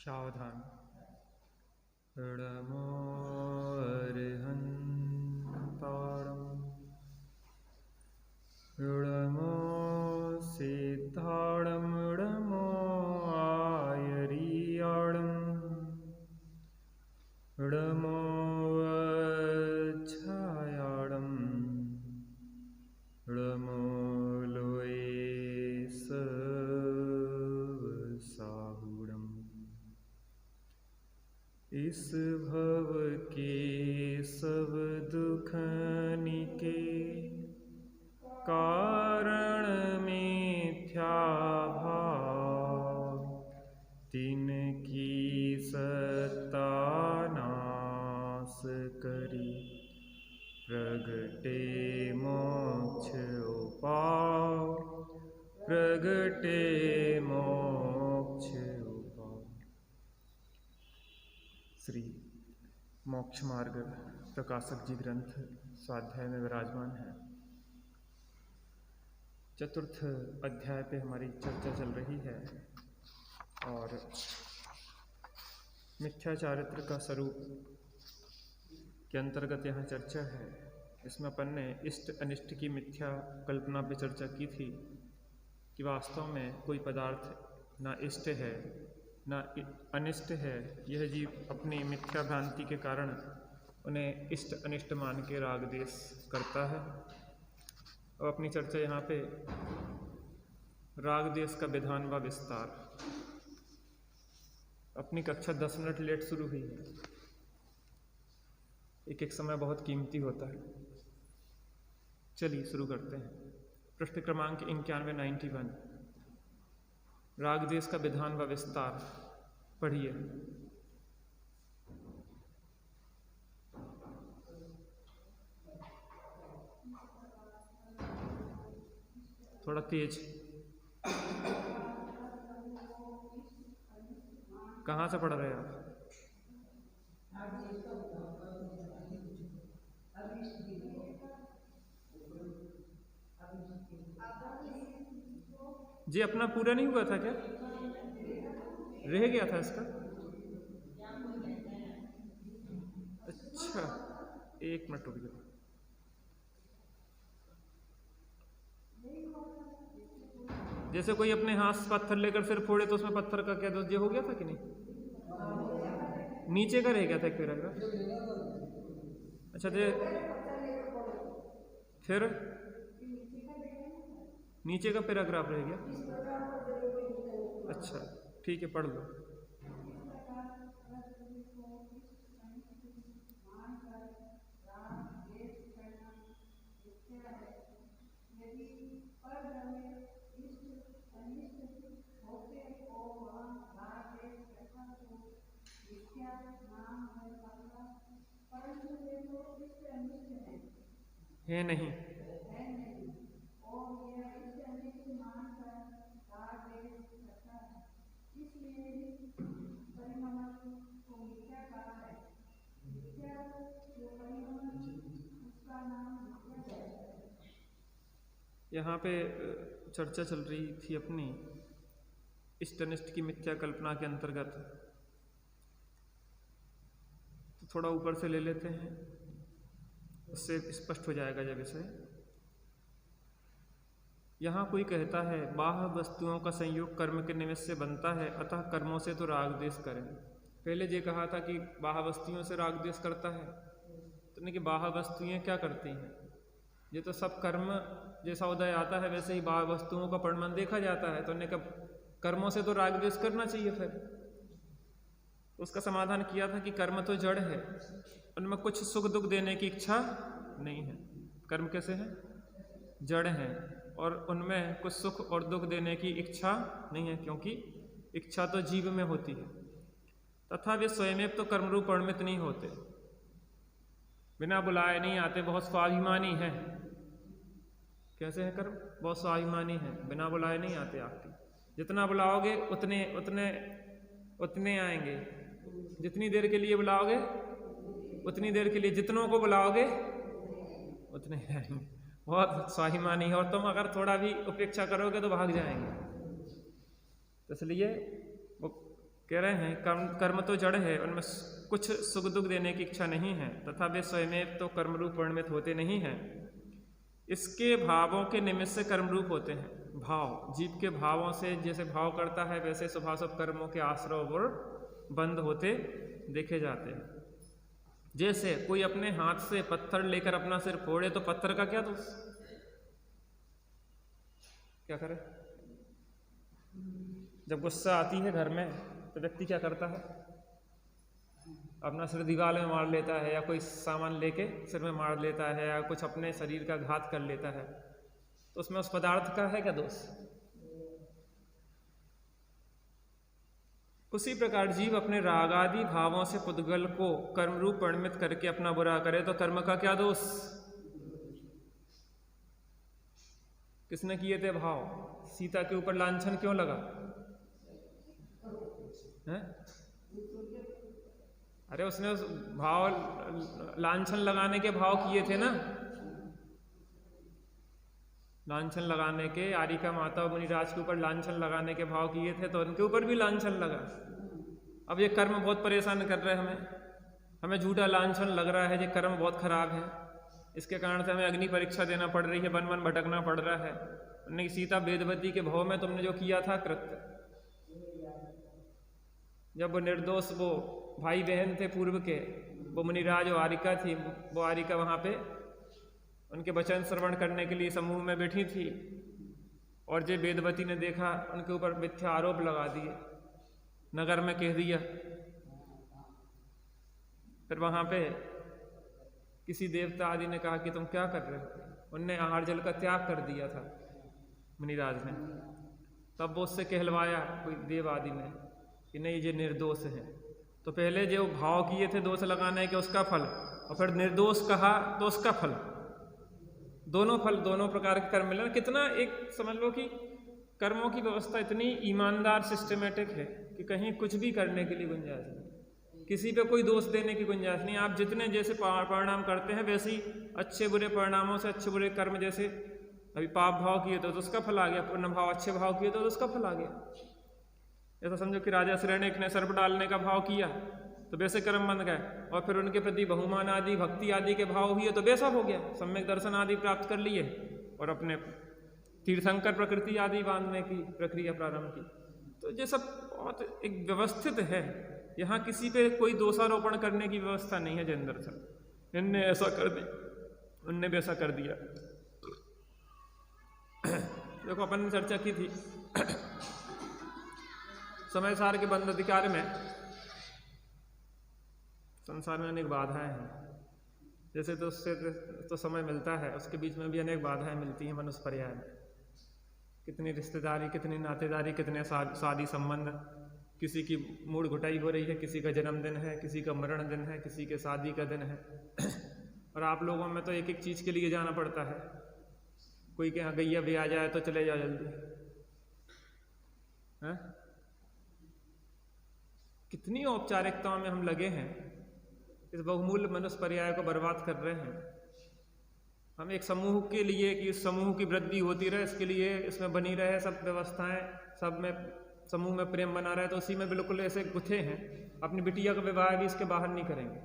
सावधान। णमो अर्हन्ताणं णमो सिद्धाणं णमो आयर्याणं णमो वच्छायाणं णमो लोये सवसाहुणम्। इस भव के सब दुखनिके कारण मिथ्या भाव, तिनकी सत्ता नाश करी प्रगटे मोक्ष उपाव, प्रगटे मोक्ष उपाव। श्री मोक्ष मार्ग प्रकाशक जी ग्रंथ स्वाध्याय में विराजमान है। चतुर्थ अध्याय पे हमारी चर्चा चल रही है और मिथ्या चारित्र का स्वरूप के अंतर्गत यहाँ चर्चा है। इसमें अपन ने इष्ट अनिष्ट की मिथ्या कल्पना पे चर्चा की थी कि वास्तव में कोई पदार्थ ना इष्ट है ना अनिष्ट है। यह जीव अपनी मिथ्या भ्रांति के कारण उन्हें इष्ट अनिष्ट मान के राग द्वेष करता है। और अपनी चर्चा यहाँ पे राग द्वेष का विधान व विस्तार। अपनी कक्षा 10 मिनट लेट शुरू हुई है। एक एक समय बहुत कीमती होता है। चलिए शुरू करते हैं। पृष्ठ क्रमांक 91 राग द्वेष का विधान व विस्तार पढ़िए। थोड़ा तेज। कहाँ से पढ़ रहे हैं आप? जी अपना पूरा नहीं हुआ था क्या? रह गया था इसका? अच्छा, एक मिनट रुक जाओ। जैसे कोई अपने हाथ से पत्थर लेकर सिर फोड़े तो उसमें पत्थर का क्या दोष? ये हो गया था कि नहीं? नीचे का रह गया था एक पैराग्राफ। अच्छा फिर नीचे का पैराग्राफ रह गया। अच्छा ठीक है, पढ़ लो। है नहीं। यहाँ पे चर्चा चल रही थी अपनी इष्ट अनिष्ट की मिथ्या कल्पना के अंतर्गत। तो थोड़ा ऊपर से ले लेते हैं, उससे स्पष्ट हो जाएगा जब विषय। यहाँ कोई कहता है बाह्य वस्तुओं का संयोग कर्म के निमित्त से बनता है, अतः कर्मों से तो राग द्वेष करें। पहले ये कहा था कि बाह्य वस्तुओं से राग द्वेष करता है, तो नहीं कि बाह्य वस्तुएं क्या करती हैं। ये तो सब कर्म जैसा उदय आता है वैसे ही बाह्य वस्तुओं का परिणाम देखा जाता है। तो उन्होंने कहा कर्मों से तो राग द्वेष करना चाहिए। फिर तो उसका समाधान किया था कि कर्म तो जड़ है, उनमें कुछ सुख दुख देने की इच्छा नहीं है। कर्म कैसे हैं? जड़ हैं और उनमें कुछ सुख और दुख देने की इच्छा नहीं है, क्योंकि इच्छा तो जीव में होती है। तथा वे स्वयं तो कर्मरूप परिणमित नहीं होते, बिना बुलाए नहीं आते, बहुत स्वाभिमानी है। कैसे है कर्म? बहुत स्वाभिमानी है, बिना बुलाए नहीं आते आपकी। जितना बुलाओगे उतने उतने उतने आएंगे, जितनी देर के लिए बुलाओगे उतनी देर के लिए, जितनों को बुलाओगे उतने आएंगे। बहुत स्वाभिमानी है, और तुम अगर थोड़ा भी उपेक्षा करोगे तो भाग जाएंगे। तो इसलिए वो कह रहे हैं कर्म तो जड़ है, उनमें कुछ सुख दुख देने की इच्छा नहीं है, तथा वे स्वयं तो कर्मरूप परिणमित होते नहीं हैं। इसके भावों के निमित्त से कर्मरूप होते हैं। भाव, जीव के भावों से जैसे भाव करता है वैसे शुभाशुभ कर्मों के आश्रय पर बंद होते देखे जाते हैं। जैसे कोई अपने हाथ से पत्थर लेकर अपना सिर फोड़े तो पत्थर का क्या दोष, क्या करे? जब गुस्सा आती है घर में तो व्यक्ति क्या करता है? अपना सिर दीवार में मार लेता है, या कोई सामान लेके सिर में मार लेता है, या कुछ अपने शरीर का घात कर लेता है। तो उसमें उस पदार्थ का है क्या दोष? उसी प्रकार जीव अपने रागादि भावों से पुद्गल को कर्मरूप परिणमित करके अपना बुरा करे तो कर्म का क्या दोष? किसने किए थे भाव? सीता के ऊपर लांछन क्यों लगा है? अरे उसने उस भाव लांछन लगाने के भाव किए थे ना, लांछन लगाने के, आरिका माता और मुनिराज के ऊपर लांछन लगाने के भाव किए थे, तो उनके ऊपर भी लांछन लगा। अब ये कर्म बहुत परेशान कर रहे हैं हमें झूठा लांछन लग रहा है, ये कर्म बहुत खराब है, इसके कारण से हमें अग्नि परीक्षा देना पड़ रही है, वन वन भटकना पड़ रहा है। उन्होंने सीता वेदवती के भाव में तुमने जो किया था कृत्य, जब वो निर्दोष वो भाई बहन थे पूर्व के, वो मुनिराज और आरिका थी, वो आरिका वहाँ पे उनके वचन श्रवण करने के लिए समूह में बैठी थी, और जो वेदवती ने देखा उनके ऊपर मिथ्या आरोप लगा दिए, नगर में कह दिया। फिर वहाँ पे किसी देवता आदि ने कहा कि तुम क्या कर रहे हो? उनने आहार जल का त्याग कर दिया था मुनिराज ने। तब वो उससे कहलवाया कोई देव आदि ने कि नहीं ये निर्दोष है। तो पहले जो भाव किए थे दोष लगाने के उसका फल, और फिर निर्दोष कहा तो उसका फल, दोनों फल, दोनों प्रकार के कर्म मिलना। कितना एक समझ लो कि कर्मों की व्यवस्था इतनी ईमानदार सिस्टमेटिक है कि कहीं कुछ भी करने के लिए गुंजाइश नहीं, किसी पे कोई दोष देने की गुंजाइश नहीं। आप जितने जैसे परिणाम करते हैं वैसे ही अच्छे बुरे परिणामों से अच्छे बुरे कर्म, जैसे अभी पाप भाव किए तो उसका फल आ गया, पुण्य भाव अच्छे भाव किए तो उसका फल आ गया। ऐसा समझो कि राजा श्रेणिक ने सर्प डालने का भाव किया तो वैसे कर्म बन गए, और फिर उनके प्रति बहुमान आदि भक्ति आदि के भाव हुए तो वैसा हो गया, सम्यक दर्शन आदि प्राप्त कर लिए और अपने तीर्थंकर प्रकृति आदि बांधने की प्रक्रिया प्रारंभ की। तो ये सब बहुत एक व्यवस्थित है, यहाँ किसी पे कोई दोषारोपण करने की व्यवस्था नहीं है। जेंद्र सर इनने ऐसा कर दिया, उनने वैसा कर दिया। देखो अपन ने चर्चा की थी समय सार के बंद अधिकार में संसार में अनेक बाधाएं हैं, जैसे तो उससे तो समय मिलता है, उसके बीच में भी अनेक बाधाएं मिलती हैं मनुष्य पर्याय में। कितनी रिश्तेदारी, कितनी नातेदारी, कितने शादी संबंध, किसी की मूड घुटाई हो रही है, किसी का जन्मदिन है, किसी का मरण दिन है, किसी के शादी का दिन है। और आप लोगों में तो एक एक चीज़ के लिए जाना पड़ता है। कोई के यहाँ गैया भी आ जाए तो चले जाओ जल्दी, है? कितनी औपचारिकताओं में हम लगे हैं, इस बहुमूल्य मनुष्य पर्याय को बर्बाद कर रहे हैं। हम एक समूह के लिए कि इस समूह की वृद्धि होती रहे, इसके लिए इसमें बनी रहे सब व्यवस्थाएं, सब में समूह में प्रेम बना रहे, तो उसी में बिल्कुल ऐसे गुथे हैं। अपनी बिटिया का विवाह भी इसके बाहर नहीं करेंगे,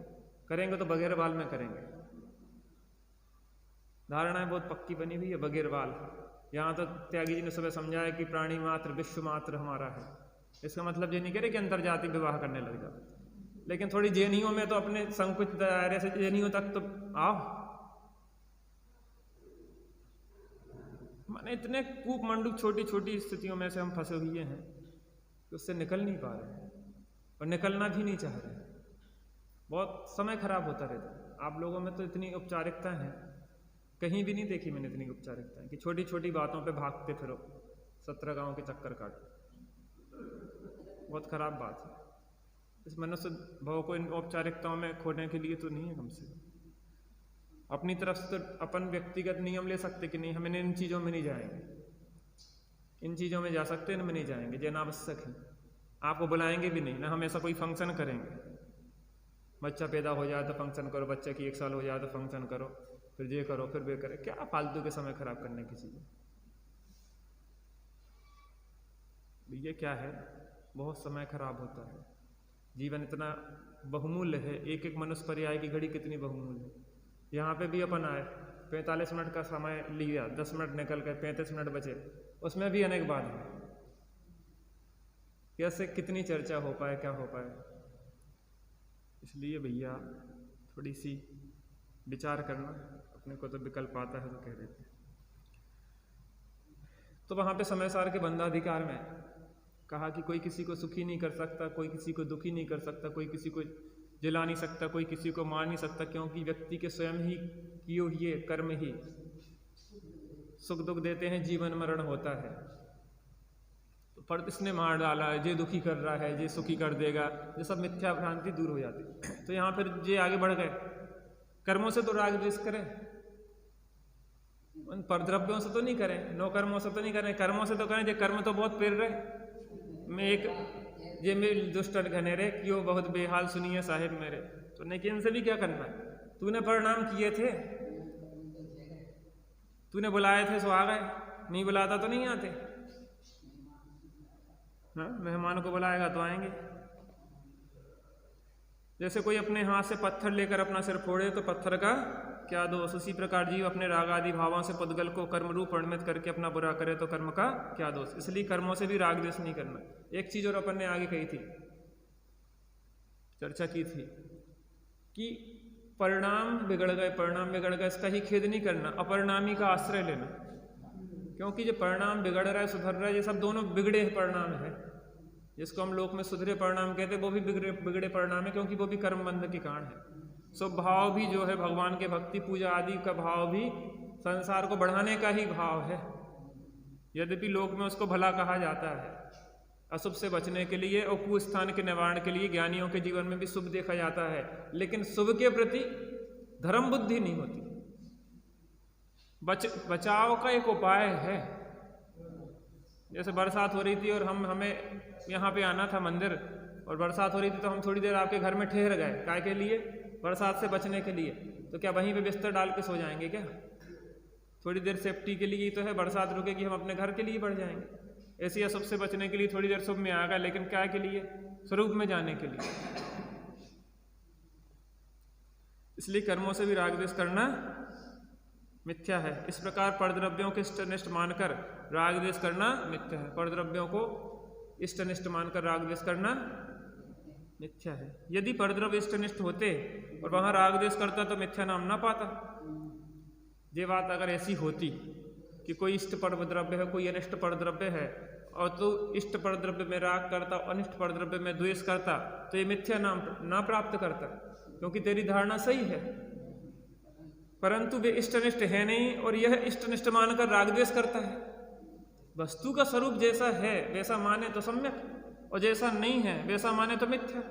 करेंगे तो बगैर बाल में करेंगे। धारणाएं बहुत पक्की बनी हुई है, बगैर बाल। यहाँ तो त्यागी जी ने सुबह समझाया कि प्राणी मात्र विश्व मात्र हमारा है। इसका मतलब ये नहीं कह रहे कि अंतरजाति विवाह करने लग जाओ, लेकिन थोड़ी जैनियों में तो अपने संकुचित दायरे से जैनियों तक तो आओ। माने इतने कूप मंडूक छोटी छोटी स्थितियों में से हम फंसे हुए हैं कि उससे निकल नहीं पा रहे हैं, और निकलना भी नहीं चाह रहे। बहुत समय खराब होता रहता है। आप लोगों में तो इतनी औपचारिकता है, कहीं भी नहीं देखी मैंने इतनी औपचारिकता है कि छोटी छोटी बातों पे भागते फिरो, 17 गांव के चक्कर काटो। बहुत खराब बात है। इस मनुष्य भाव को इन औपचारिकताओं में खोने के लिए तो नहीं है। कम से कम अपनी तरफ से तो अपन व्यक्तिगत नियम ले सकते कि नहीं, हमें इन चीज़ों में नहीं जाएंगे, इन चीज़ों में जा सकते, इनमें नहीं जाएंगे, जो अनावश्यक है। आपको बुलाएंगे भी नहीं ना, हम ऐसा कोई फंक्शन करेंगे। बच्चा पैदा हो जाए तो फंक्शन करो, बच्चे की 1 साल हो जाए तो फंक्शन करो, फिर ये करो, फिर वे करें। क्या फालतू के समय खराब करने की चीज़ें। ये क्या है? बहुत समय खराब होता है। जीवन इतना बहुमूल्य है, एक एक मनुष्य पर्याय की घड़ी कितनी बहुमूल्य है। यहाँ पे भी अपन आए, 45 मिनट का समय लिया, 10 मिनट निकल गए, 35 मिनट बचे, उसमें भी अनेक बात है। कैसे कितनी चर्चा हो पाए, क्या हो पाए। इसलिए भैया थोड़ी सी विचार करना, अपने को तो विकल्प आता है तो कह देते हैं। तो वहाँ पे समय सार के बंधाधिकार में कहा कि कोई किसी को सुखी नहीं कर सकता, कोई किसी को दुखी नहीं कर सकता, कोई किसी को जला नहीं सकता, कोई किसी को मार नहीं सकता, क्योंकि व्यक्ति के स्वयं ही किए हुए कर्म ही सुख दुख देते हैं, जीवन मरण होता है। तो पर इसने मार डाला है, जे दुखी कर रहा है, जे सुखी कर देगा, ये सब मिथ्या भ्रांति दूर हो जाती। तो यहाँ फिर जे आगे बढ़ गए, कर्मों से तो राग द्वेष करें, उन परद्रव्यों से तो नहीं करें, नो कर्मों से तो नहीं करें, कर्मों से तो करें। जे कर्म तो बहुत पेर रहे, मैं एक जे मेरे दुष्ट घनेरे क्यों बहुत बेहाल सुनिए साहिब मेरे। तो लेकिन इनसे भी क्या करना है, तूने परिणाम किए थे, तूने बुलाए थे सो आ गए, नहीं बुलाता तो नहीं आते। हाँ, मेहमान को बुलाएगा तो आएंगे। जैसे कोई अपने हाथ से पत्थर लेकर अपना सिर फोड़े तो पत्थर का क्या दोष, उसी प्रकार जीव अपने राग आदि भावों से पुद्गल को कर्म रूप परिणमित करके अपना बुरा करे तो कर्म का क्या दोष। इसलिए कर्मों से भी राग द्वेष नहीं करना। एक चीज और अपन ने आगे कही थी, चर्चा की थी कि परिणाम बिगड़ गए, परिणाम बिगड़ गए, इसका ही खेद नहीं करना, अपरिणामी का आश्रय लेना। क्योंकि जो परिणाम बिगड़ रहा है, सुधर रहा है, ये सब दोनों बिगड़े परिणाम है। जिसको हम लोक में सुधरे परिणाम कहते हैं, वो भी बिगड़े परिणाम है, क्योंकि वो भी कर्म बंध के कारण है। स्वभाव भी जो है भगवान के भक्ति पूजा आदि का भाव भी संसार को बढ़ाने का ही भाव है। यद्यपि लोक में उसको भला कहा जाता है, अशुभ से बचने के लिए और कुस्थान के निवारण के लिए ज्ञानियों के जीवन में भी शुभ देखा जाता है, लेकिन शुभ के प्रति धर्म बुद्धि नहीं होती। बचाव का एक उपाय है। जैसे बरसात हो रही थी और हमें यहाँ पे आना था मंदिर, और बरसात हो रही थी तो हम थोड़ी देर आपके घर में ठहर गए, काय के लिए, बरसात से बचने के लिए। तो क्या वहीं पे बिस्तर डाल के सो जाएंगे क्या? थोड़ी देर सेफ्टी के लिए तो है, बरसात रुकेगी हम अपने घर के लिए बढ़ जाएंगे। ऐसे अशुभ से बचने के लिए थोड़ी देर शुभ में आ गए, लेकिन क्या के लिए, स्वरूप में जाने के लिए। इसलिए कर्मों से भी राग द्वेष करना मिथ्या है। इस प्रकार परद्रव्यों के इष्टनिष्ठ मानकर राग द्वेष करना मिथ्या है। परद्रव्यों को इष्टनिष्ठ मानकर राग द्वेष करना मिथ्या है। यदि परद्रव्य इष्टनिष्ठ होते और वहां राग द्वेष करता तो मिथ्या नाम ना पाता। ये बात अगर ऐसी होती कि कोई इष्ट परद्रव्य है, कोई अनिष्ट परद्रव्य है, और तो इष्ट परद्रव्य में राग करता, अनिष्ट परद्रव्य में द्वेष करता, तो ये मिथ्या नाम ना प्राप्त करता, क्योंकि तेरी धारणा सही है। परंतु वे इष्टनिष्ठ है नहीं, और यह इष्टनिष्ठ मानकर राग द्वेष करता है। वस्तु का स्वरूप जैसा है वैसा माने तो सम्यक, और जैसा नहीं है वैसा माने तो मिथ्या।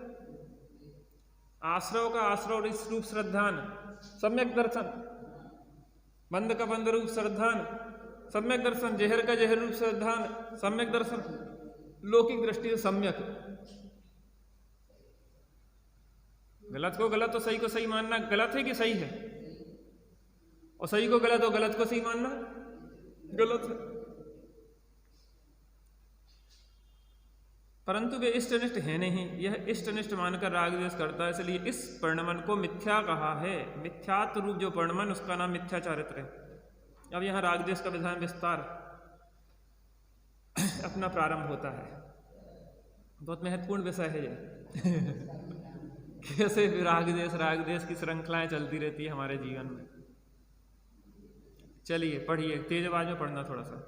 आश्रव का आश्रव रूप श्रद्धान सम्यक दर्शन, बंद का बंद रूप श्रद्धान सम्यक दर्शन, जहर का जहर रूप श्रद्धान सम्यक दर्शन, लौकिक दृष्टि से सम्यक। गलत को गलत और सही को सही मानना गलत है कि सही है, और सही को गलत और गलत को सही मानना गलत है। परंतु वे इष्टनिष्ठ है नहीं, यह इष्टनिष्ठ मानकर राग द्वेष करता है, इसलिए इस परिणमन को मिथ्या कहा है। मिथ्यात्व रूप जो परिणमन, उसका नाम मिथ्या चारित्र है। अब यहाँ राग द्वेष का विधान विस्तार अपना प्रारंभ होता है। बहुत महत्वपूर्ण विषय है ये। कैसे राग द्वेष की श्रृंखलाएं चलती रहती है हमारे जीवन में। चलिए पढ़िए, तेज आवाज में पढ़ना थोड़ा सा।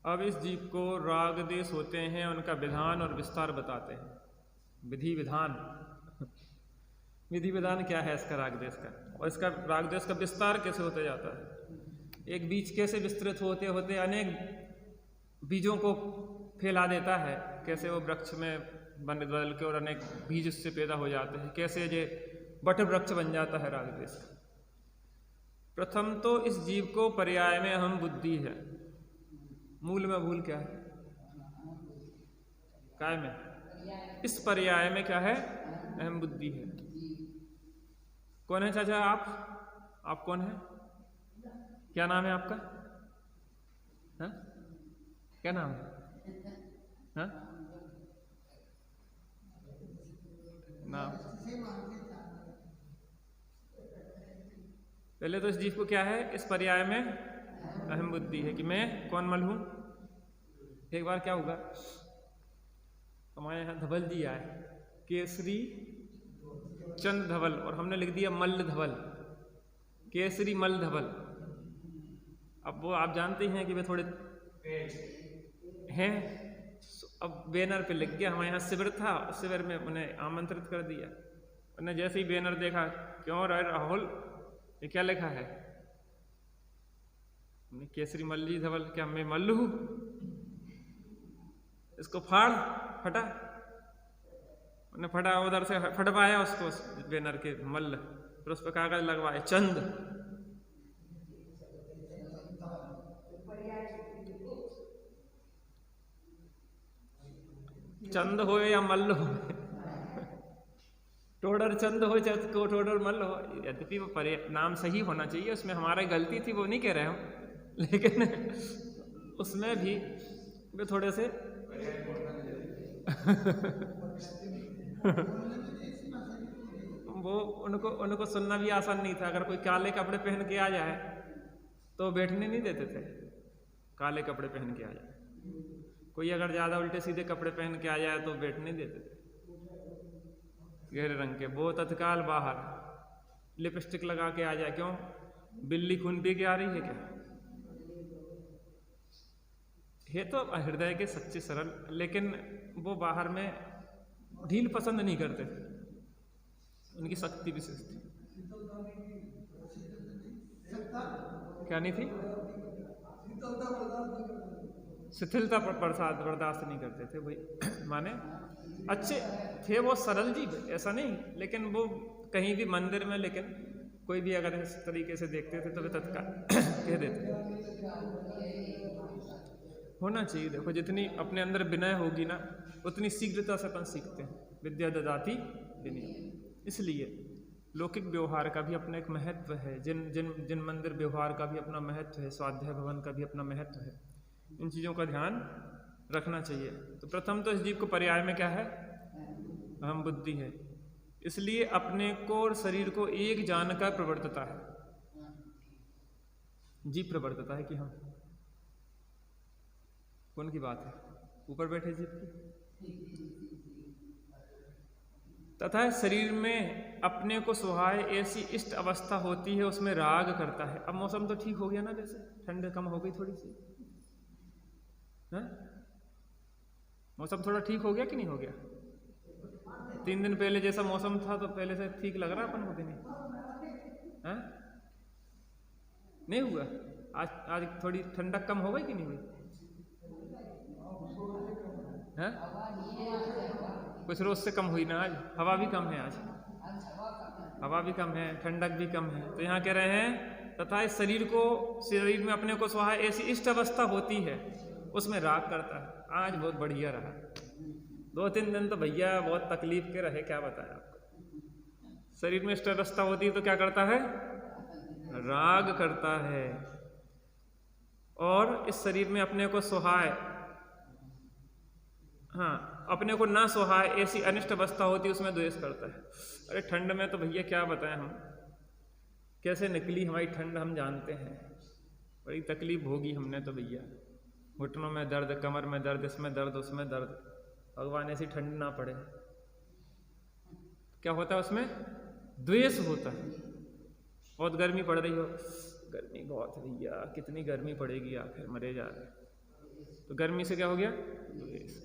अब इस जीव को राग द्वेष होते हैं, उनका विधान और विस्तार बताते हैं। विधि विधान विधि विधान क्या है इसका राग द्वेष का, और इसका राग द्वेष का विस्तार कैसे होता जाता है, एक बीज कैसे विस्तृत होते होते अनेक बीजों को फैला देता है, कैसे वो वृक्ष में बदल के और अनेक बीज उससे पैदा हो जाते हैं, कैसे ये बट वृक्ष बन जाता है राग द्वेष का। प्रथम तो इस जीव को पर्याय में अहम बुद्धि है। मूल में भूल क्या है? काय में? इस पर्याय में क्या है? अहम बुद्धि है। कौन है चाचा आप कौन है? क्या नाम है आपका? हाँ? क्या नाम है? हाँ? नाम पहले तो इस जीव को क्या है? इस पर्याय में अहम बुद्धि है कि मैं कौन मल हूं। एक बार क्या होगा, हमारे यहाँ धवल जी आए, केसरी चंद धवल, और हमने लिख दिया मल्ल धवल, केसरी मल्ल धवल। अब वो आप जानते हैं कि वे थोड़े हैं। अब बैनर पे लिख गया, हमारे यहाँ शिविर था, शिविर में उन्हें आमंत्रित कर दिया। उन्हें जैसे ही बैनर देखा, क्यों राहुल ये क्या लिखा है? केसरी मल्ली धवल, क्या मैं मल्लू हूं? इसको फटा। उन्हें फटा, उधर से फटवाया उसको बैनर के मल्ल, फिर उस पर कागज लगवाए चंद। चंद हो या मल्ल हो, टोडर चंद हो चाहे टोडर मल्ल हो, यद्यपि वो नाम सही होना चाहिए, उसमें हमारी गलती थी वो नहीं कह रहे हम, लेकिन उसमें भी वे थोड़े से वो उनको सुनना भी आसान नहीं था। अगर कोई काले कपड़े पहन के आ जाए तो बैठने नहीं देते थे, काले कपड़े पहन के आ जाए। कोई अगर ज़्यादा उल्टे सीधे कपड़े पहन के आ जाए तो बैठने नहीं देते थे, गहरे रंग के। वो तत्काल बाहर लिपस्टिक लगा के आ जाए, क्यों? बिल्ली खून पी के आ रही है क्या? है तो हृदय के सच्चे सरल, लेकिन वो बाहर में ढील पसंद नहीं करते थे, उनकी शक्ति विशेष थी। क्या नहीं थी? शिथिलता बर्दाश्त नहीं करते थे। वही माने अच्छे थे वो, सरल जीव, ऐसा नहीं, लेकिन वो कहीं भी मंदिर में, लेकिन कोई भी अगर इस तरीके से देखते थे तो वे तत्काल कह देते। होना चाहिए, देखो जितनी अपने अंदर विनय होगी ना, उतनी शीघ्रता से अपन सीखते हैं। विद्या ददाति विनय। इसलिए लौकिक व्यवहार का भी अपना एक महत्व है, जिन मंदिर व्यवहार का भी अपना महत्व है, स्वाध्याय भवन का भी अपना महत्व है। इन चीज़ों का ध्यान रखना चाहिए। तो प्रथम तो इस जीव को पर्याय में क्या है? अहम बुद्धि है। इसलिए अपने को और शरीर को एक जानकर प्रवर्तता है। जीव प्रवर्तता है कि हम कौन की बात है? ऊपर बैठे जीव की। तथा शरीर में अपने को सुहाए ऐसी इष्ट अवस्था होती है, उसमें राग करता है। अब मौसम तो ठीक हो गया ना, जैसे ठंड कम हो गई थोड़ी सी, है? मौसम थोड़ा ठीक हो गया कि नहीं हो गया? 3 दिन पहले जैसा मौसम था तो पहले से ठीक लग रहा है अपन को, नहीं? है? नहीं हुआ? आज थोड़ी ठंडक कम हो गई कि नहीं हुई? है? कुछ रोज से कम हुई ना आज। हवा भी कम है, आज हवा भी कम है, ठंडक भी कम है। तो यहाँ कह रहे हैं तथा इस शरीर में अपने को सुहाए ऐसी इष्ट अवस्था होती है, उसमें राग करता है। आज बहुत बढ़िया रहा, 2-3 दिन तो भैया बहुत तकलीफ के रहे, क्या बताया आपको। शरीर में इष्ट अवस्था होती है तो क्या करता है? राग करता है। और इस शरीर में अपने को सुहाए, हाँ, अपने को ना सुहाए ऐसी अनिष्ट अवस्था होती है, उसमें द्वेष करता है। अरे ठंड में तो भैया क्या बताएं हम, कैसे निकली हमारी ठंड हम जानते हैं। बड़ी तकलीफ भोगी हमने तो भैया, घुटनों में दर्द, कमर में दर्द, इसमें दर्द, उसमें दर्द। भगवान ऐसी ठंड ना पड़े। क्या होता है उसमें? द्वेष होता है। बहुत गर्मी पड़ रही हो, गर्मी बहुत है भैया, कितनी गर्मी पड़ेगी, आखिर मरे जा रहे। तो गर्मी से क्या हो गया? द्वेष।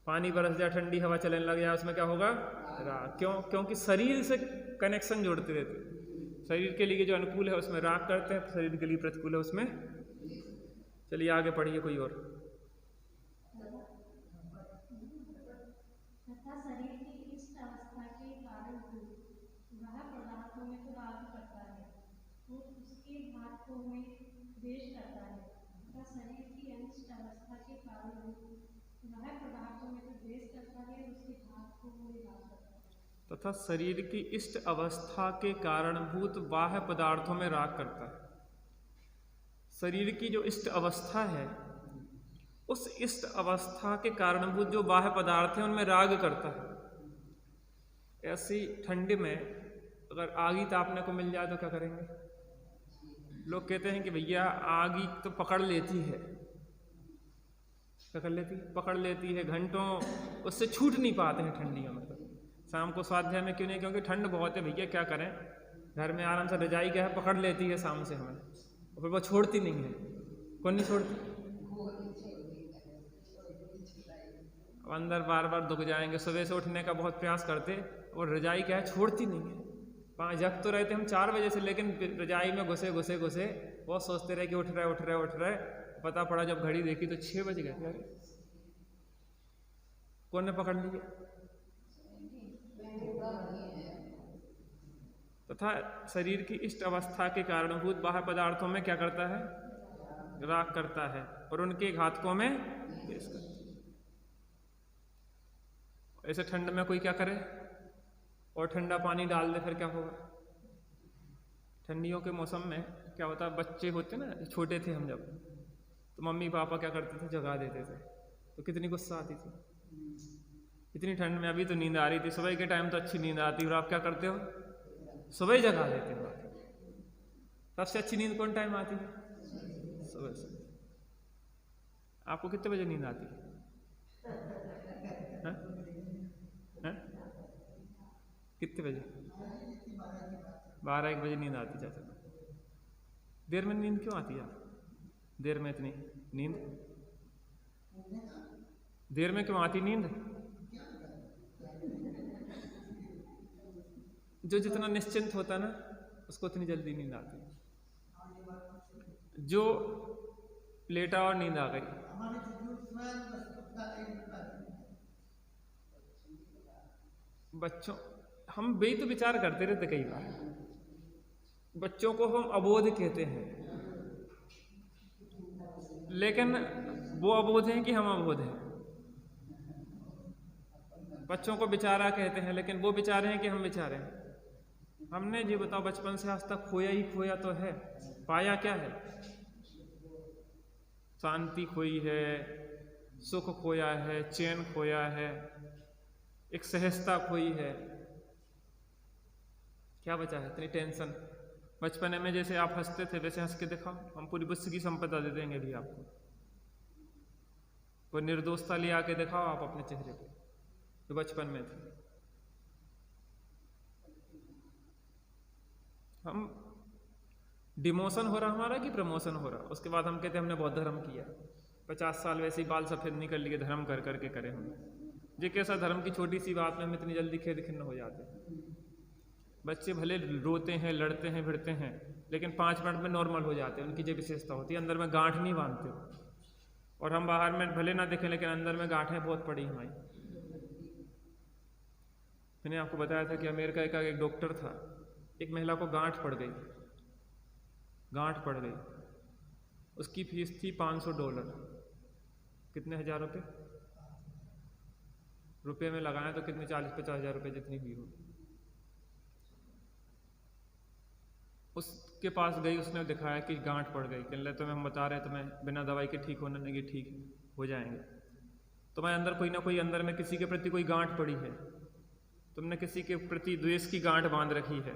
पानी बरस जाए, ठंडी हवा चलने लग जाए, उसमें क्या होगा? राग। क्यों? क्योंकि शरीर से कनेक्शन जोड़ते रहते, शरीर के लिए जो अनुकूल है उसमें राग करते हैं, शरीर के लिए प्रतिकूल है उसमें। चलिए आगे पढ़िए कोई और। तथा शरीर की इष्ट अवस्था के कारण वह पदार्थों में तो राग करता है, वो उसके घातकों में द्वेष करता है। तथा शरीर की अनिष्ट अवस्था के कारण वह पदार्थों में तो द्वेष करता है, उसके घातकों में राग करता है। तथा शरीर की इष्ट अवस्था के कारणभूत बाह्य पदार्थों में राग करता है। शरीर की जो इष्ट अवस्था है, उस इष्ट अवस्था के कारणभूत जो बाह्य पदार्थ हैं उनमें राग करता है। ऐसी ठंडी में अगर आगी तापने को मिल जाए तो क्या करेंगे? लोग कहते हैं कि भैया आगी तो पकड़ लेती है, क्या कर लेती है? पकड़ लेती है, घंटों उससे छूट नहीं पाते हैं ठंडियों में। तो शाम को स्वाध्याय में क्यों नहीं? क्योंकि ठंड बहुत है भैया, क्या करें, घर में आराम से रजाई क्या है पकड़ लेती है शाम से हमें, और फिर वो छोड़ती नहीं है। कौन नहीं छोड़ती? अंदर बार बार दुख जाएंगे, सुबह से उठने का बहुत प्रयास करते और रजाई क्या है छोड़ती नहीं है। 5 जग तो रहते हम 4 बजे से, लेकिन रजाई में घुसे घुसे घुसे बहुत सोचते रहे कि उठ रहे उठ रहे उठ रहे। पता पड़ा जब घड़ी देखी तो 6 बज गए। अरे कौन ने पकड़ लिया? तथा शरीर की इष्ट अवस्था के कारणभूत बाह्य पदार्थों में क्या करता है? राग करता है, और उनके घातकों में द्वेष करता है। ऐसे ठंड में कोई क्या करे और ठंडा पानी डाल दे, फिर क्या होगा? ठंडियों के मौसम में क्या होता है, बच्चे होते ना, छोटे थे हम जब, तो मम्मी पापा क्या करते थे, जगा देते थे, तो कितनी गुस्सा आती थी। इतनी ठंड में अभी तो नींद आ रही थी, सुबह के टाइम तो अच्छी नींद आती, और आप क्या करते हो? सुबह ही जगा देते हो। सबसे अच्छी नींद कौन टाइम आती है? सुबह से। आपको कितने बजे नींद आती है? हा? हा? कितने बजे? 12-1 बजे नींद आती चाचा। देर में नींद क्यों आती है? देर में इतनी नींद देर में क्यों आती नींद? जो जितना निश्चिंत होता ना उसको उतनी जल्दी नींद आती है। जो लेटा और नींद आ गई, बच्चों हम भी तो विचार करते रहते कई बार, बच्चों को हम अबोध कहते हैं, लेकिन वो अबोध हैं कि हम अबोध हैं? बच्चों को बेचारा कहते हैं, लेकिन वो बेचारे हैं कि हम बेचारे हैं? हमने जी बताओ बचपन से आज तक खोया ही खोया तो है। पाया क्या है? शांति खोई है, सुख खोया है, चैन खोया है, एक सहजता खोई है। क्या बचा है? इतनी टेंशन। बचपने में जैसे आप हंसते थे वैसे हंस के दिखाओ, हम पूरी विश्व की संपदा दे देंगे भी आपको। कोई निर्दोषता ले आके दिखाओ आप अपने चेहरे पे, जो बचपन में थे। हम डिमोशन हो रहा हमारा कि प्रमोशन हो रहा? उसके बाद हम कहते हमने बहुत धर्म किया, 50 साल वैसे ही बाल सफेद नहीं कर लिए, धर्म कर करके करे हमने। ये कैसा धर्म की छोटी सी बात में हम इतनी जल्दी खेद खिन्न हो जाते हैं। बच्चे भले रोते हैं, लड़ते हैं, भिड़ते हैं, लेकिन 5 मिनट में नॉर्मल हो जाते हैं। उनकी जो विशेषता होती है, अंदर में गांठ नहीं बांधते हो। और हम बाहर में भले ना दिखें, लेकिन अंदर में गांठें बहुत पड़ी हमारी। मैंने आपको बताया था कि अमेरिका का एक डॉक्टर था, एक महिला को गांठ पड़ गई, गांठ पड़ गई, उसकी फीस थी $500। कितने हजार रुपये? रुपये में लगाएं तो कितने 40-50 हज़ार रुपये जितनी भी हो। उसके पास गई, उसने दिखाया कि गांठ पड़ गई। कहने लगे तुम्हें हम बता रहे हैं तुम्हें बिना दवाई के ठीक होने नहीं, ठीक हो जाएंगे। तुम्हारे अंदर कोई ना कोई, अंदर में किसी के प्रति कोई गांठ पड़ी है, तुमने किसी के प्रति द्वेष की गांठ बांध रखी है।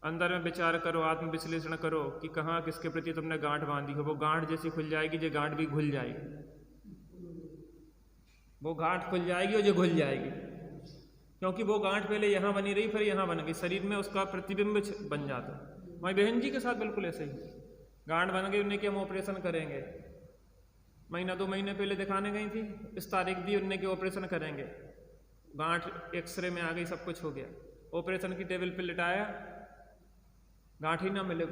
अंदर में विचार करो, आत्म विश्लेषण करो कि कहाँ किसके प्रति तुमने गांठ बांधी हो। वो गांठ जैसी खुल जाएगी, ये गांठ भी घुल जाएगी। वो गांठ खुल जाएगी और ये घुल जाएगी, क्योंकि वो गांठ पहले यहाँ बनी रही, फिर यहाँ बन गई, शरीर में उसका प्रतिबिंब बन जाता। हमारी बहन जी के साथ बिल्कुल ऐसे ही गांठ बन गई। उन्हें कि हम ऑपरेशन करेंगे, 1-2 महीने पहले दिखाने गई थी, इस तारीख दी उन्हें कि ऑपरेशन करेंगे। गांठ एक्सरे में आ गई, सब कुछ हो गया। ऑपरेशन की टेबल पर लिटाया, गांठ ही ना मिले,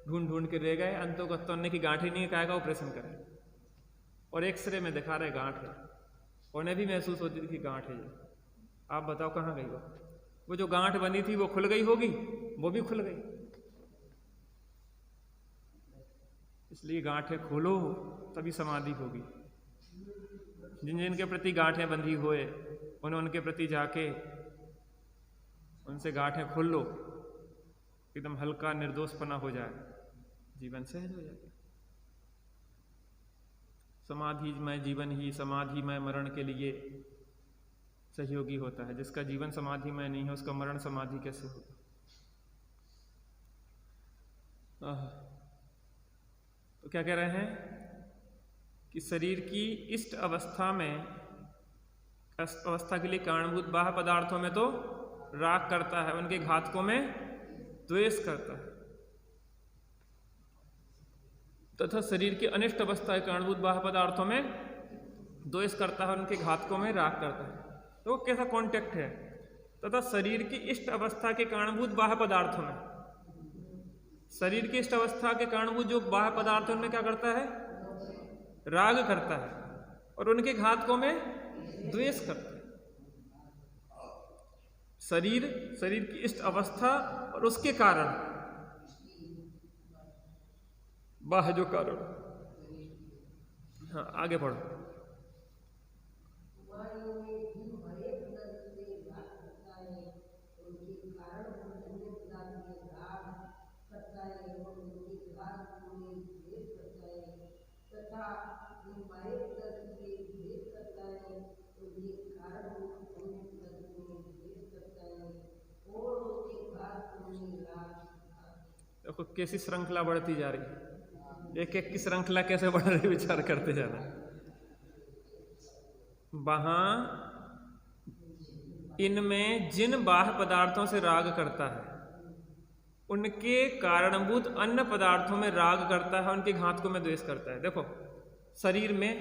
ढूंढ ढूंढ के रह गए, अंतोगत्वा ने की गांठ ही नहीं है, काय का ऑपरेशन करें। और एक्सरे में दिखा रहे गांठ है, उन्हें भी महसूस होती थी कि गांठ है ये। आप बताओ कहाँ गई वो जो गांठ बनी थी वो खुल गई होगी, वो भी खुल गई। इसलिए गांठें खोलो तभी समाधि होगी। जिन जिनके प्रति गांठें बंधी हुए उन्हें उनके प्रति जाके उनसे गांठें खोल लो, एकदम हल्का निर्दोषपना हो जाए, जीवन सहज हो जाए। समाधिमय जीवन ही समाधिमय मरण के लिए सहयोगी होता है। जिसका जीवन समाधिमय नहीं है उसका मरण समाधि कैसे होगा। तो क्या कह रहे हैं कि शरीर की इष्ट अवस्था में, अवस्था के लिए कारणभूत बाह्य पदार्थों में तो राग करता है, उनके घातकों में द्वेष करता है, तथा शरीर की अनिष्ट अवस्था के कारणभूत बाह्य पदार्थों में द्वेष करता है, उनके घातकों में राग करता है। तो कैसा कॉन्टेक्ट है। तथा शरीर की इष्ट अवस्था के कारणभूत बाह्य पदार्थों में, शरीर की इष्ट अवस्था के कारणभूत जो बाह्य पदार्थों में क्या करता है, राग करता है, और उनके घातकों में द्वेष करता है। शरीर की इष्ट अवस्था और उसके कारण बाह्य जो कारण। हाँ आगे पढ़ो। देखो कैसी श्रृंखला बढ़ती जा रही है, एक एक की श्रृंखला कैसे बढ़ रही, विचार करते जाना। वहां इनमें जिन बाह्य पदार्थों से राग करता है उनके कारणभूत अन्य पदार्थों में राग करता है, उनके घातकों में द्वेष करता है। देखो शरीर में,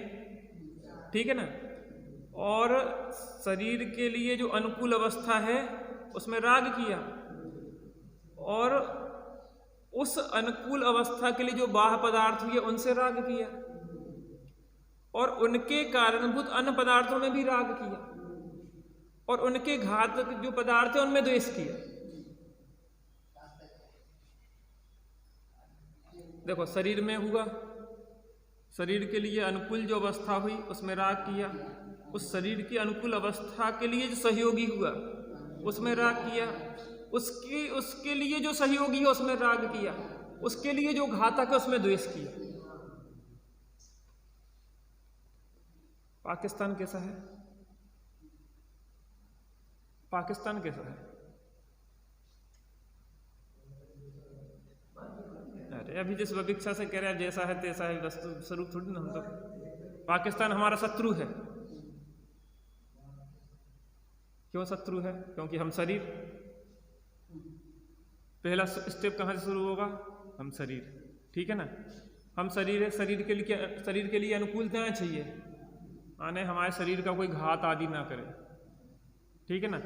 ठीक है ना, और शरीर के लिए जो अनुकूल अवस्था है उसमें राग किया, और उस अनुकूल अवस्था के लिए जो बाह्य पदार्थ हुए उनसे राग किया, और उनके कारणभूत अन्य पदार्थों में भी राग किया, और उनके घातक जो पदार्थ है उनमें द्वेष किया। देखो शरीर में हुआ, शरीर के लिए अनुकूल जो अवस्था हुई उसमें राग किया, उस शरीर की अनुकूल अवस्था के लिए जो सहयोगी हुआ उसमें राग किया, उसके लिए जो सहयोगी है उसमें राग किया, उसके लिए जो घातक है उसमें द्वेष किया। पाकिस्तान कैसा है, पाकिस्तान कैसा है? अरे अभी जिस विवक्षा से कह रहे हैं जैसा है तैसा है, वस्तु स्वरूप थोड़ी ना। हम तो पाकिस्तान हमारा शत्रु है। क्यों शत्रु है? क्योंकि हम शरीर, पहला स्टेप कहाँ से शुरू होगा? हम शरीर, ठीक है ना। हम शरीर है, शरीर के लिए अनुकूलताएं चाहिए, माने हमारे शरीर का कोई घात आदि ना करे, ठीक है ना।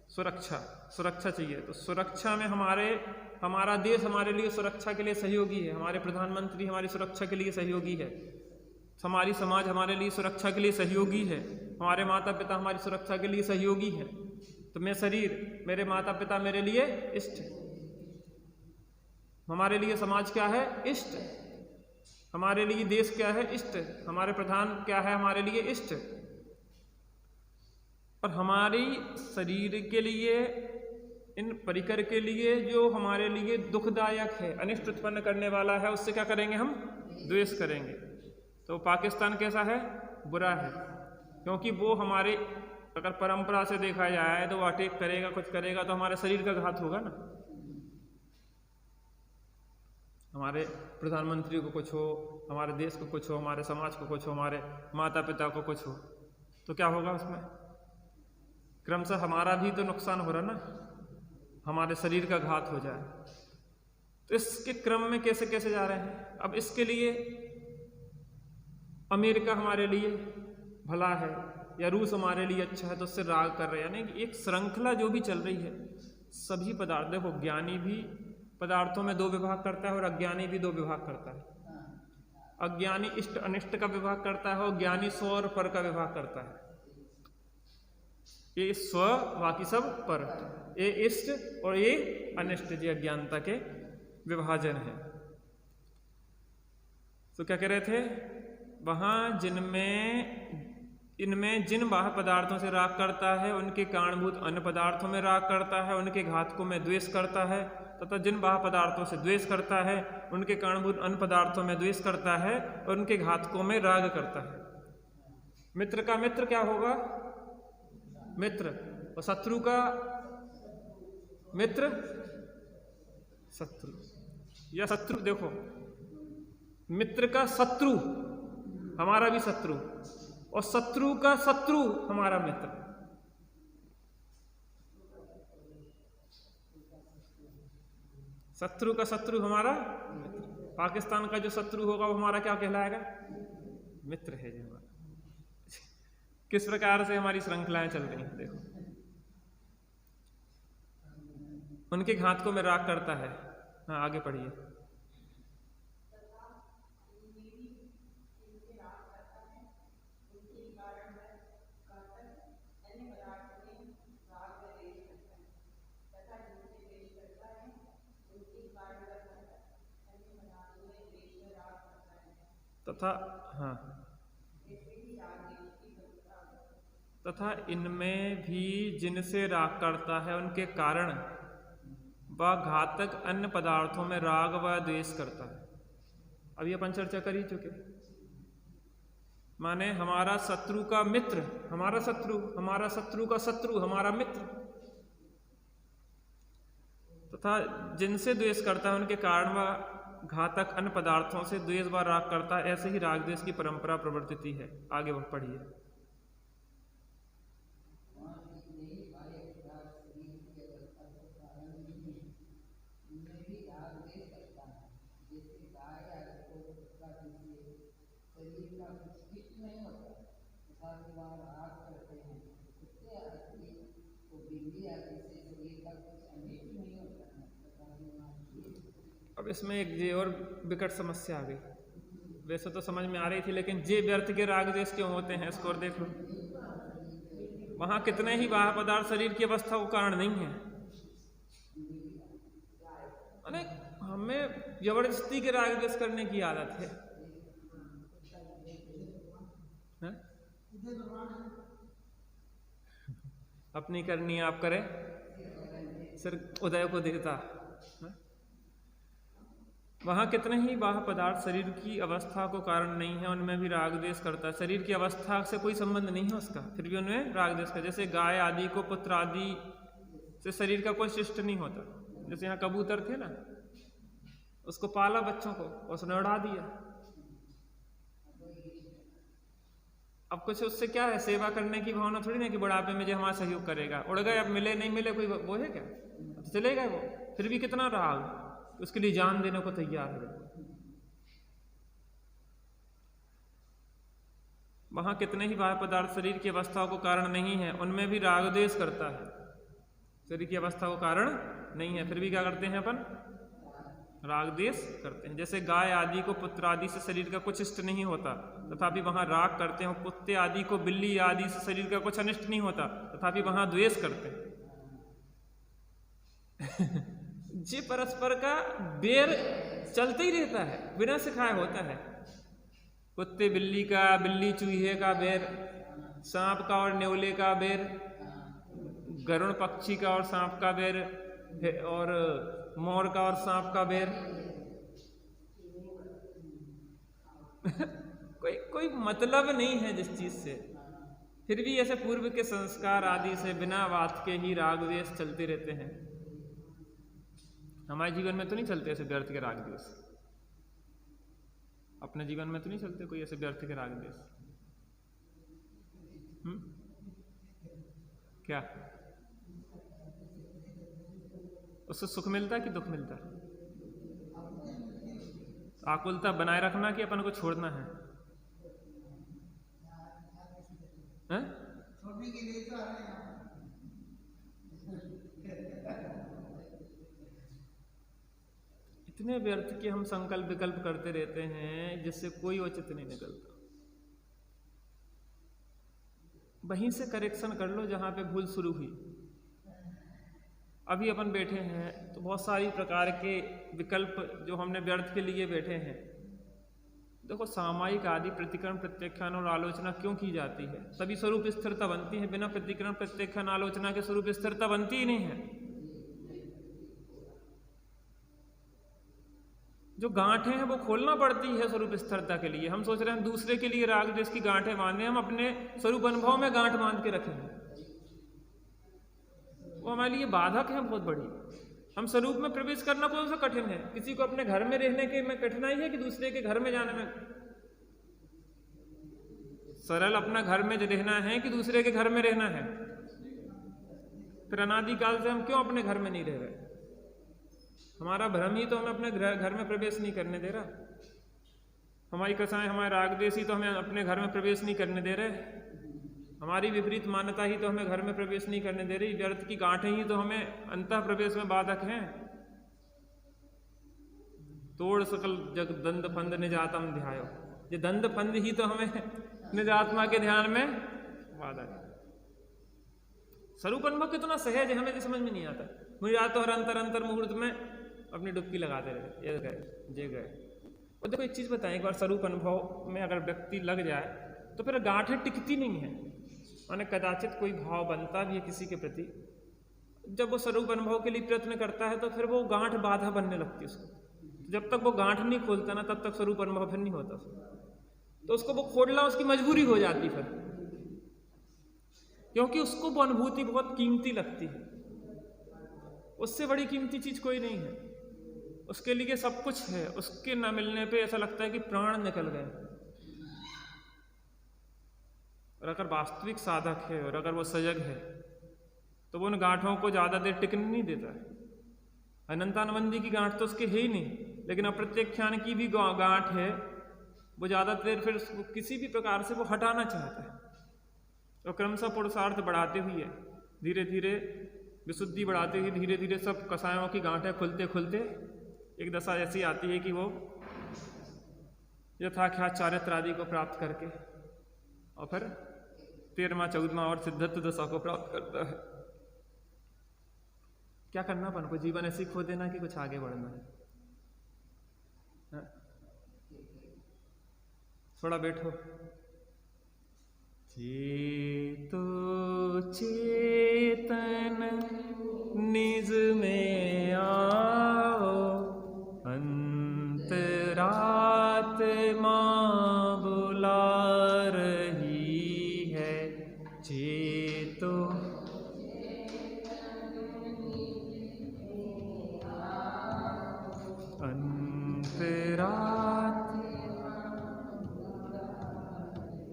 सुरक्षा चाहिए, तो सुरक्षा में हमारा देश हमारे लिए सुरक्षा के लिए सहयोगी है, हमारे प्रधानमंत्री हमारी सुरक्षा के लिए सहयोगी है, हमारी समाज हमारे लिए सुरक्षा के लिए सहयोगी है, हमारे माता पिता हमारी सुरक्षा के लिए सहयोगी है। तो मैं शरीर, मेरे माता पिता मेरे लिए इष्ट, हमारे लिए समाज क्या है? इष्ट। हमारे लिए देश क्या है? इष्ट। हमारे प्रधान क्या है? हमारे लिए इष्ट। और हमारी शरीर के लिए, इन परिकर के लिए जो हमारे लिए दुखदायक है, अनिष्ट उत्पन्न करने वाला है, उससे क्या करेंगे? हम द्वेष करेंगे। तो पाकिस्तान कैसा है? बुरा है, क्योंकि वो हमारे, अगर परंपरा से देखा जाए तो वो अटैक करेगा, कुछ करेगा तो हमारे शरीर का घात होगा ना। हमारे प्रधानमंत्री को कुछ हो, हमारे देश को कुछ हो, हमारे समाज को कुछ हो, हमारे माता पिता को कुछ हो, तो क्या होगा उसमें? क्रमशः हमारा भी तो नुकसान हो रहा ना, हमारे शरीर का घात हो जाए। तो इसके क्रम में कैसे कैसे जा रहे हैं। अब इसके लिए अमेरिका हमारे लिए भला है या रूस हमारे लिए अच्छा है, तो उससे राग कर रहे हैं। यानी कि एक श्रृंखला जो भी चल रही है, सभी पदार्थ, देखो ज्ञानी भी पदार्थों में 2 विभाग करता है और अज्ञानी भी 2 विभाग करता है। अज्ञानी इष्ट अनिष्ट का विभाग करता है और ज्ञानी स्व और पर का विभाग करता है। ये स्व, बाकी सब पर, ये इष्ट और ये अनिष्ट, ये अज्ञानता के विभाजन है। तो क्या कह रहे थे, वहां इनमें जिन बाह्य पदार्थों से राग करता है उनके कारणभूत अन्य पदार्थों में राग करता है, उनके घातकों में द्वेष करता है, तथा जिन बाह्य पदार्थों से द्वेष करता है उनके कारणभूत अन्य पदार्थों में द्वेष करता है और उनके घातकों में राग करता है। मित्र का मित्र क्या होगा, मित्र, और शत्रु का मित्र शत्रु, या शत्रु, देखो मित्र का शत्रु हमारा भी शत्रु, और शत्रु का शत्रु हमारा मित्र। शत्रु का शत्रु हमारा मित्र। पाकिस्तान का जो शत्रु होगा वो हमारा क्या कहलाएगा, मित्र है जी हमारा। किस प्रकार से हमारी श्रृंखलाएं चल रही हैं देखो। उनके घातकों में राग करता है। हाँ आगे पढ़िए। तथा हाँ, तथा इनमें भी जिनसे राग करता है उनके कारण व घातक अन्य पदार्थों में राग व द्वेष करता है। अभी अपन चर्चा कर ही चुके, माने हमारा शत्रु का मित्र हमारा शत्रु, हमारा शत्रु का शत्रु हमारा मित्र, तथा जिनसे द्वेष करता है उनके कारण व घातक अन्य पदार्थों से द्वेष व राग करता है। ऐसे ही राग द्वेष की परंपरा प्रवर्तित है। आगे वह पढ़िए। अब इसमें एक ये और विकट समस्या आ गई। वैसे तो समझ में आ रही थी, लेकिन जे व्यर्थ के राग द्वेष क्यों होते हैं इसको और देख लो। वहां कितने ही बाह्य पदार्थ शरीर की अवस्था को कारण नहीं है। अरे हमें जबरदस्ती के राग द्वेष करने की आदत है। अपनी करनी आप करें, सिर उदय को देता। वहां कितने ही बाह्य पदार्थ शरीर की अवस्था को कारण नहीं है, उनमें भी राग द्वेष करता है। शरीर की अवस्था से कोई संबंध नहीं है उसका, फिर भी उनमें राग द्वेष करता है। जैसे गाय आदि को पुत्र आदि से शरीर का कोई शिष्ट नहीं होता। जैसे यहाँ कबूतर थे ना, उसको पाला बच्चों को, उसने उड़ा दिया। अब कुछ उससे क्या है, सेवा करने की भावना थोड़ी ना कि बुढ़ापे में जो हमारा सहयोग करेगा। उड़ गए, अब मिले नहीं मिले कोई वो है क्या, तो चलेगा वो। फिर भी कितना राग, उसके लिए जान देने को तैयार है। वहां कितने ही बाह्य पदार्थ शरीर की अवस्था को कारण नहीं है, उनमें भी राग द्वेष करता है। शरीर की अवस्था को कारण नहीं है, फिर भी क्या करते हैं अपन, राग द्वेष करते हैं। जैसे गाय आदि को पुत्र आदि से शरीर का कुछ इष्ट नहीं होता, तथापि वहां राग करते हैं। कुत्ते आदि को बिल्ली आदि से शरीर का कुछ अनिष्ट नहीं होता, तथापि वहां द्वेष करते हैं। जे परस्पर का बेर चलते ही रहता है, बिना सिखाए होता है। कुत्ते बिल्ली का, बिल्ली चूहे का बेर, सांप का और नेवले का बेर, गरुड़ पक्षी का और सांप का बेर, और मोर का और सांप का बेर। कोई मतलब नहीं है जिस चीज से, फिर भी ऐसे पूर्व के संस्कार आदि से बिना बात के ही राग द्वेष चलते रहते हैं। हमारे जीवन में तो नहीं चलते ऐसे व्यर्थ के राग द्वेष, अपने जीवन में तो नहीं चलते कोई ऐसे व्यर्थ के राग द्वेष। क्या उससे सुख मिलता है कि दुख मिलता है? आकुलता बनाए रखना कि अपन को छोड़ना है? छोड़ने के लिए तो इतने व्यर्थ के हम संकल्प विकल्प करते रहते हैं जिससे कोई औचित्य नहीं निकलता। वहीं से करेक्शन कर लो जहाँ पे भूल शुरू हुई। अभी अपन बैठे हैं तो बहुत सारी प्रकार के विकल्प जो हमने व्यर्थ के लिए बैठे हैं। देखो, सामायिक आदि प्रतिकरण प्रत्याख्यान और आलोचना क्यों की जाती है? तभी स्वरूप स्थिरता बनती है। बिना प्रतिकरण प्रत्याख्यान आलोचना के स्वरूप स्थिरता बनती ही नहीं है। जो गांठें हैं वो खोलना पड़ती है स्वरूप स्थिरता के लिए। हम सोच रहे हैं दूसरे के लिए राग द्वेष की गांठें बांधे, हम अपने स्वरूप अनुभव में गांठ बांध के रखेंगे, वो हमारे लिए बाधक है बहुत बड़ी। हम स्वरूप में प्रवेश करना कौन सा कठिन है? किसी को अपने घर में रहने के में कठिनाई है कि दूसरे के घर में जाने में? सरल अपना घर में रहना है कि दूसरे के घर में रहना है? फिर अनादिकाल से हम क्यों अपने घर में नहीं रह रहे? हमारा भ्रम ही तो हमें अपने घर में प्रवेश नहीं करने दे रहा। हमारी कसाएं, हमारे राग द्वेष ही तो हमें अपने घर में प्रवेश नहीं करने दे रहे। हमारी विपरीत मान्यता ही तो हमें घर में प्रवेश नहीं करने दे रही। व्यर्थ की गांठें ही तो हमें अंतः प्रवेश में बाधक हैं। तोड़ सकल जग दंड फंद निजातम ध्यायो, ये दंड फंद ही तो हमें निजात्मा के ध्यान में बाधक है। स्वरूप अनुभव कितना सहज है, हमें तो समझ में नहीं आता। मुझे याद तो हर अंतर मुहूर्त में अपनी डुबकी लगाते रहे, ये गए जे गए। और देखो एक चीज बताएं, एक बार स्वरूप अनुभव में अगर व्यक्ति लग जाए तो फिर गांठें टिकती नहीं है। माने कदाचित कोई भाव बनता भी है किसी के प्रति, जब वो स्वरूप अनुभव के लिए प्रयत्न करता है तो फिर वो गांठ बाधा बनने लगती है उसको। जब तक वो गांठ नहीं खोलता ना तब तक स्वरूप अनुभव फिर नहीं होता उसको। तो उसको वो खोलना उसकी मजबूरी हो जाती फिर, क्योंकि उसको वो अनुभूति बहुत कीमती लगती है। उससे बड़ी कीमती चीज कोई नहीं है, उसके लिए सब कुछ है। उसके न मिलने पे ऐसा लगता है कि प्राण निकल गए। और अगर वास्तविक साधक है और अगर वो सजग है तो वो उन गांठों को ज्यादा देर टिकने नहीं देता है। अनंतानंदी की गांठ तो उसके है ही नहीं, लेकिन अप्रत्याख्यान की भी गांठ है, वो ज्यादा देर फिर किसी भी प्रकार से वो हटाना चाहता है। और क्रमशः पुरुषार्थ बढ़ाते हुए, धीरे धीरे विशुद्धि बढ़ाते हुए, धीरे धीरे सब कसायों की गांठें खुलते खुलते एक दशा ऐसी आती है कि वो यथाख्यात चारित्र आदि को प्राप्त करके और फिर 13वां 14वां और सिद्धत्व दशा को प्राप्त करता है। क्या करना अपन को? जीवन ऐसे खो देना कि कुछ आगे बढ़ना है? थोड़ा बैठो। चेतो चेतन निज में आओ, अंतरात्मा बुला रही है। चेतो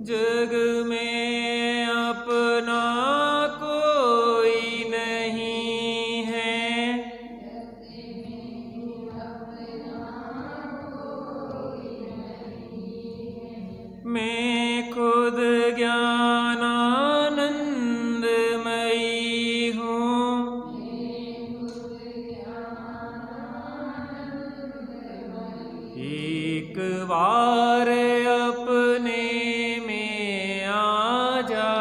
जग में अपना कोई नहीं है, मैं खुद ज्ञानानंदमयी हूँ। एक बार अपने में आ जा,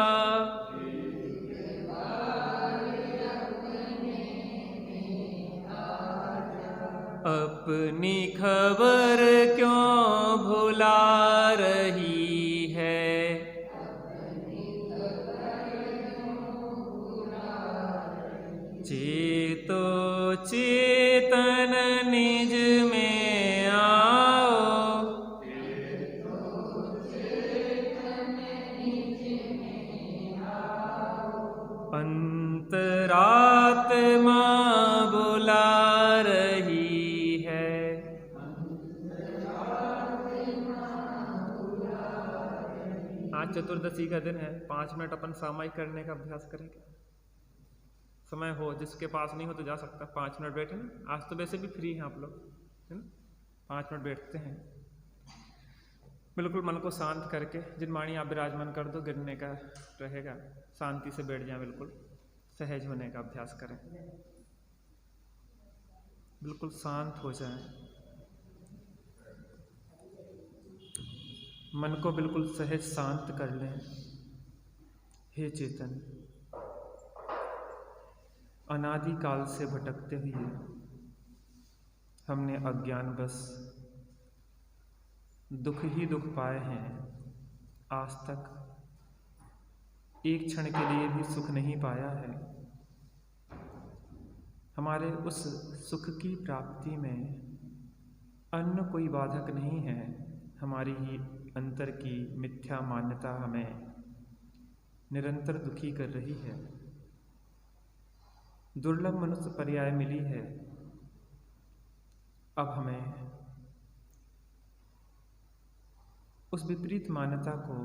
अपनी खबर क्यों भुला रही है? चेतो चेतन निज में आओ, अंतरात्मा बुला रही है। आज चतुर्दशी का दिन है, 5 मिनट अपन सामायिक करने का अभ्यास करेंगे। समय हो, जिसके पास नहीं हो तो जा सकता, 5 मिनट बैठे ना। आज तो वैसे भी फ्री हैं आप लोग, है ना? 5 मिनट बैठते हैं, बिल्कुल मन को शांत करके। जिनवाणी आप विराजमान कर दो, गिरने का रहेगा, शांति से बैठ जाएं, बिल्कुल सहज होने का अभ्यास करें, बिल्कुल शांत हो जाएं। मन को बिल्कुल सहज शांत कर लें। हे चेतन, अनादि काल से भटकते हुए हमने अज्ञानवश दुख ही दुख पाए हैं। आज तक एक क्षण के लिए भी सुख नहीं पाया है। हमारे उस सुख की प्राप्ति में अन्य कोई बाधक नहीं है। हमारी ही अंतर की मिथ्या मान्यता हमें निरंतर दुखी कर रही है। दुर्लभ मनुष्य पर्याय मिली है। अब हमें उस विपरीत मान्यता को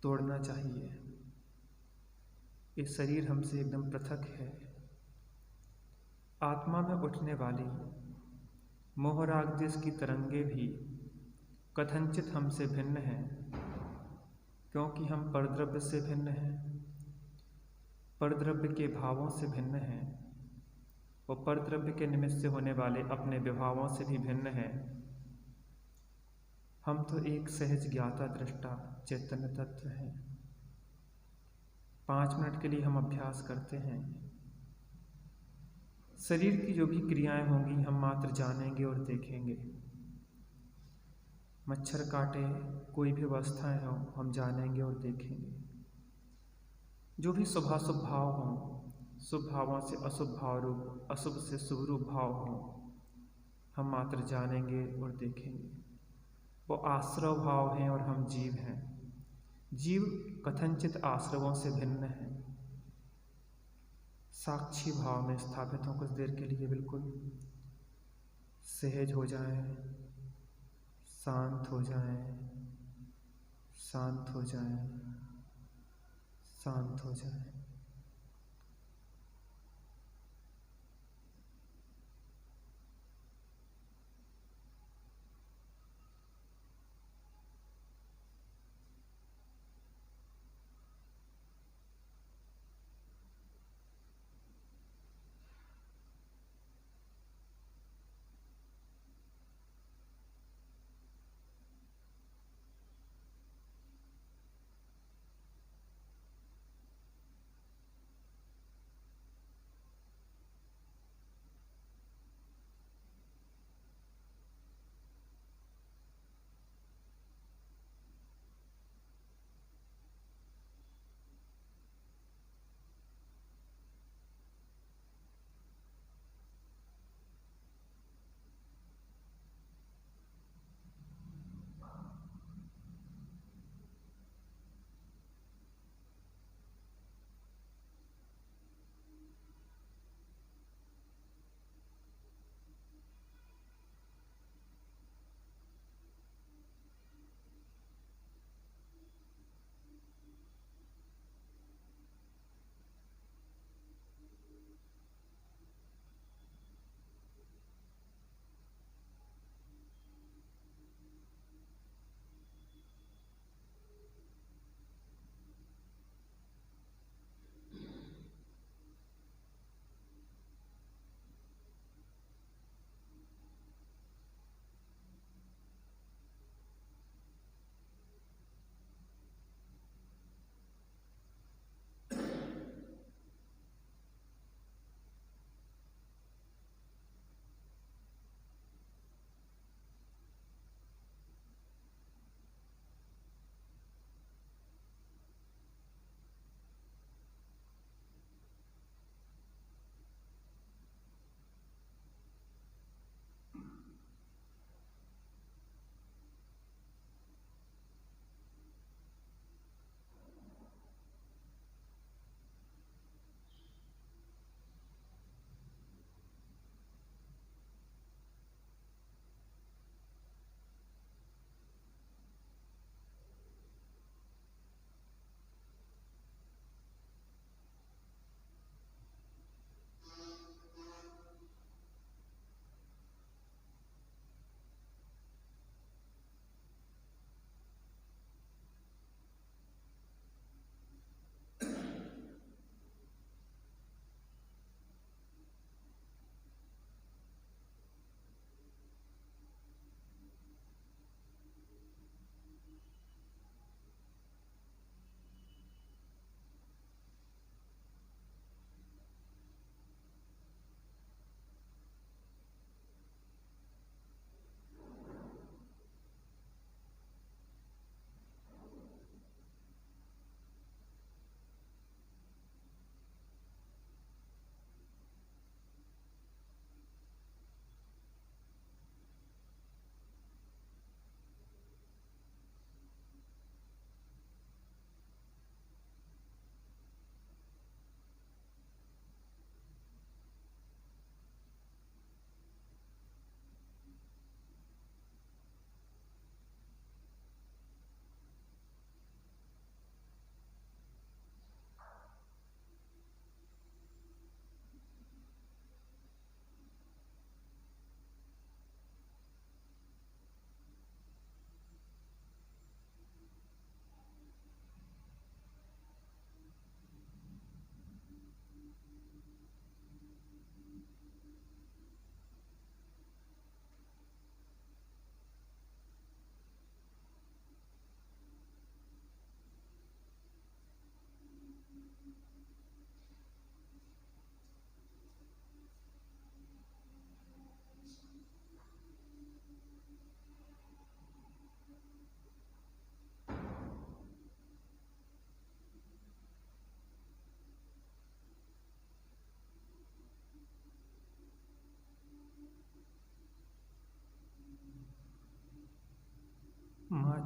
तोड़ना चाहिए। ये शरीर हमसे एकदम पृथक है। आत्मा में उठने वाली मोह राग द्वेष की तरंगे भी कथनचित हमसे भिन्न हैं, क्योंकि हम परद्रव्य से भिन्न हैं, परद्रव्य के भावों से भिन्न हैं, और परद्रव्य के निमित्त से होने वाले अपने विभावों से भी भिन्न हैं। हम तो एक सहज ज्ञाता दृष्टा चैतन्य तत्व हैं। 5 मिनट के लिए हम अभ्यास करते हैं। शरीर की जो भी क्रियाएं होंगी हम मात्र जानेंगे और देखेंगे। मच्छर काटे, कोई भी अवस्थाएं हों, हम जानेंगे और देखेंगे। जो भी शुभाशुभ भाव हों, शुभ भावों से अशुभ भाव रूप, अशुभ से शुभ रूप भाव हों, हम मात्र जानेंगे और देखेंगे। वो आश्रव भाव हैं और हम जीव हैं। जीव कथनचित आश्रवों से भिन्न हैं। साक्षी भाव में स्थापित हों कुछ देर के लिए, बिल्कुल सहज हो जाएं, शांत हो जाएं, शांत हो जाएं, शांत हो जाएं।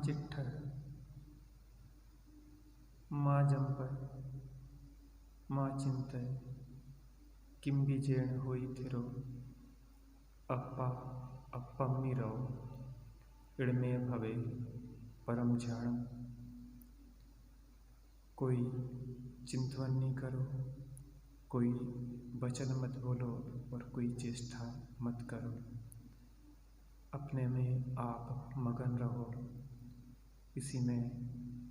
चिट्ठर माँ जंपर माँ चिंतय किम बीजेण होई थिरो अप्पा अप्पम्मी रहो इड़मे भवे परम झाणम। कोई चिंतवन नहीं करो, कोई वचन मत बोलो और कोई चेष्टा मत करो। अपने में आप मगन रहो, इसी में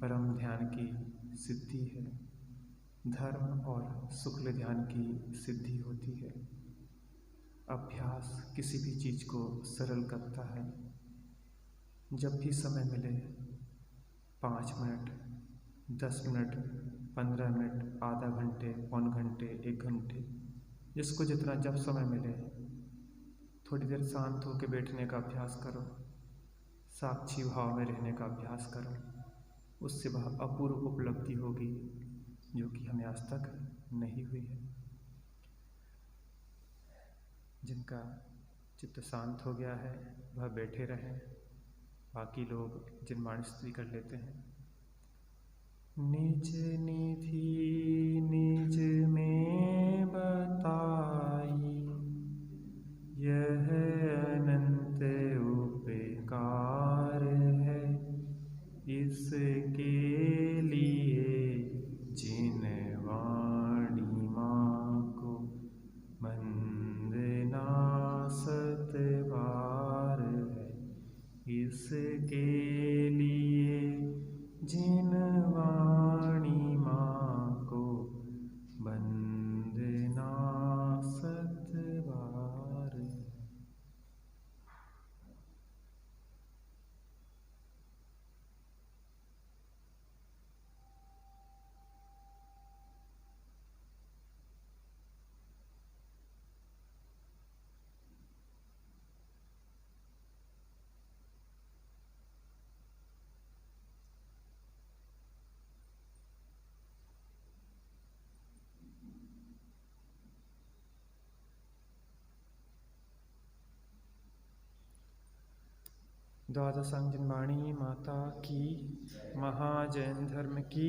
परम ध्यान की सिद्धि है। धर्म और शुक्ल ध्यान की सिद्धि होती है। अभ्यास किसी भी चीज़ को सरल करता है। जब भी समय मिले 5 मिनट, 10 मिनट, 15 मिनट, आधा घंटे, पौन घंटे, 1 घंटे, जिसको जितना जब समय मिले थोड़ी देर शांत होकर बैठने का अभ्यास करो, साक्षी भाव में रहने का अभ्यास करो। उससे वह अपूर्व उपलब्धि होगी जो कि हमें आज तक नहीं हुई है। जिनका चित्त शांत हो गया है वह बैठे रहें, बाकी लोग जिनवाणी स्तुति कर लेते हैं। निज निधि निज में बताई, यह अनंत उपकार है। इसके लिए जिन वाणी माँ को वंदना 7 बार है। इसके लिए जिन वाणी माँ को वंदना 7 बार है। द्वादशांग जिनवाणी माता की, महाजैन धर्म की,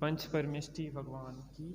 पंच परमेष्टि भगवान की।